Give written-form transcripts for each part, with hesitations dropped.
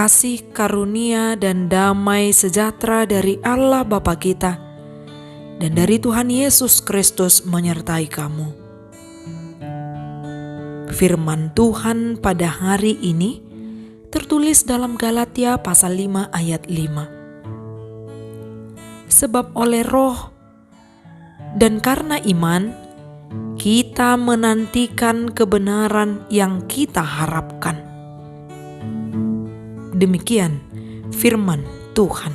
Kasih karunia dan damai sejahtera dari Allah Bapa kita dan dari Tuhan Yesus Kristus menyertai kamu. Firman Tuhan pada hari ini tertulis dalam Galatia pasal 5 ayat 5. Sebab oleh Roh dan karena iman, kita menantikan kebenaran yang kita harapkan. Demikian firman Tuhan.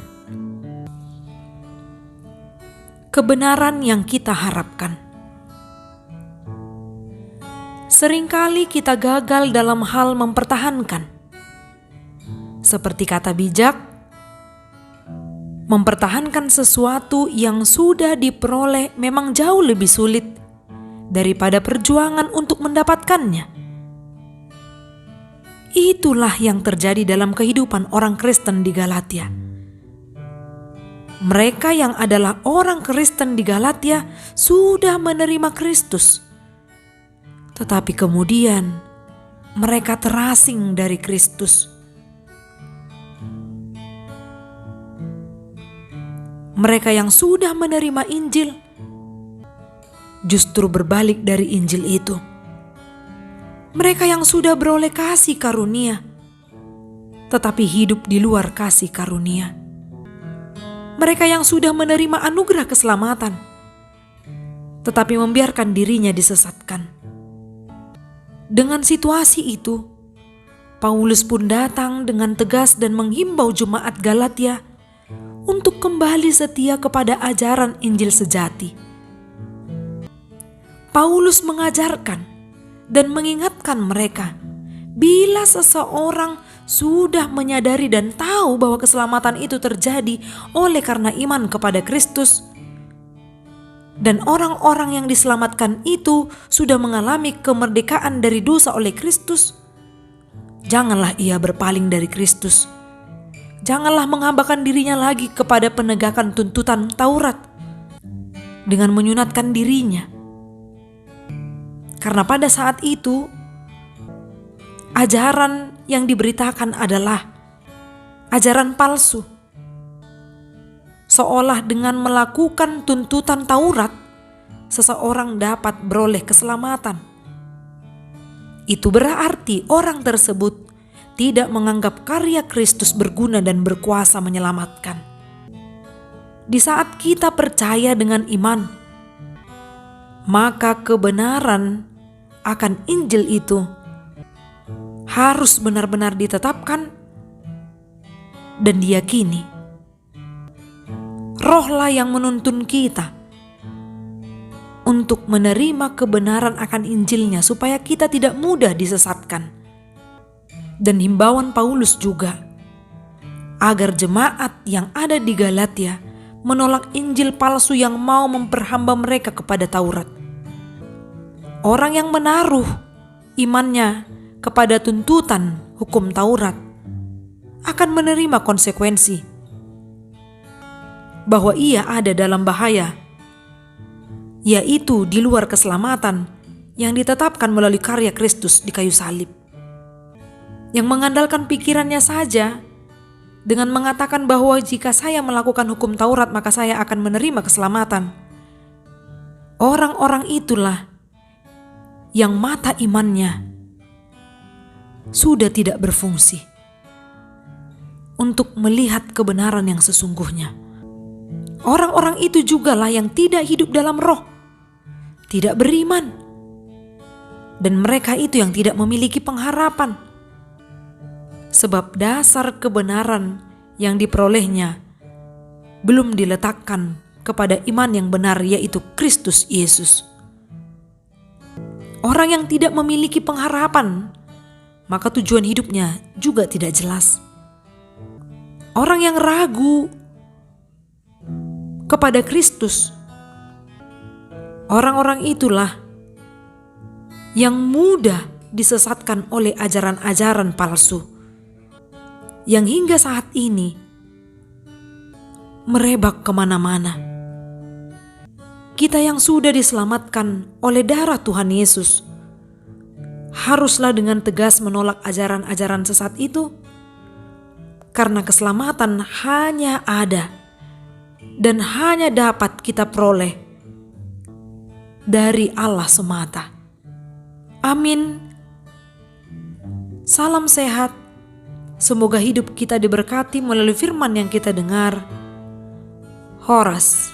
Kebenaran yang kita harapkan. Seringkali kita gagal dalam hal mempertahankan. Seperti kata bijak, mempertahankan sesuatu yang sudah diperoleh memang jauh lebih sulit daripada perjuangan untuk mendapatkannya. Itulah yang terjadi dalam kehidupan orang Kristen di Galatia. Mereka yang adalah orang Kristen di Galatia sudah menerima Kristus, tetapi kemudian mereka terasing dari Kristus. Mereka yang sudah menerima Injil justru berbalik dari Injil itu. Mereka yang sudah beroleh kasih karunia, tetapi hidup di luar kasih karunia. Mereka yang sudah menerima anugerah keselamatan, tetapi membiarkan dirinya disesatkan. Dengan situasi itu, Paulus pun datang dengan tegas dan menghimbau jemaat Galatia untuk kembali setia kepada ajaran Injil sejati. Paulus mengajarkan dan mengingatkan mereka, bila seseorang sudah menyadari dan tahu bahwa keselamatan itu terjadi oleh karena iman kepada Kristus, dan orang-orang yang diselamatkan itu sudah mengalami kemerdekaan dari dosa oleh Kristus, janganlah ia berpaling dari Kristus. Janganlah menghambakan dirinya lagi kepada penegakan tuntutan Taurat dengan menyunatkan dirinya. Karena pada saat itu, ajaran yang diberitakan adalah ajaran palsu. Seolah dengan melakukan tuntutan Taurat, seseorang dapat beroleh keselamatan. Itu berarti orang tersebut tidak menganggap karya Kristus berguna dan berkuasa menyelamatkan. Di saat kita percaya dengan iman, maka kebenaran akan Injil itu harus benar-benar ditetapkan dan diyakini. Rohlah yang menuntun kita untuk menerima kebenaran akan Injilnya supaya kita tidak mudah disesatkan. Dan himbauan Paulus juga agar jemaat yang ada di Galatia menolak Injil palsu yang mau memperhamba mereka kepada Taurat. Orang yang menaruh imannya kepada tuntutan hukum Taurat akan menerima konsekuensi bahwa ia ada dalam bahaya, yaitu di luar keselamatan yang ditetapkan melalui karya Kristus di kayu salib. Yang mengandalkan pikirannya saja dengan mengatakan bahwa jika saya melakukan hukum Taurat maka saya akan menerima keselamatan. Orang-orang itulah yang mata imannya sudah tidak berfungsi untuk melihat kebenaran yang sesungguhnya. Orang-orang itu jugalah yang tidak hidup dalam roh, tidak beriman, dan mereka itu yang tidak memiliki pengharapan. Sebab dasar kebenaran yang diperolehnya belum diletakkan kepada iman yang benar, yaitu Kristus Yesus. Orang yang tidak memiliki pengharapan, maka tujuan hidupnya juga tidak jelas. Orang yang ragu kepada Kristus, orang-orang itulah yang mudah disesatkan oleh ajaran-ajaran palsu yang hingga saat ini merebak kemana-mana. Kita yang sudah diselamatkan oleh darah Tuhan Yesus haruslah dengan tegas menolak ajaran-ajaran sesat itu karena keselamatan hanya ada dan hanya dapat kita peroleh dari Allah semata. Amin. Salam sehat. Semoga hidup kita diberkati melalui firman yang kita dengar. Horas.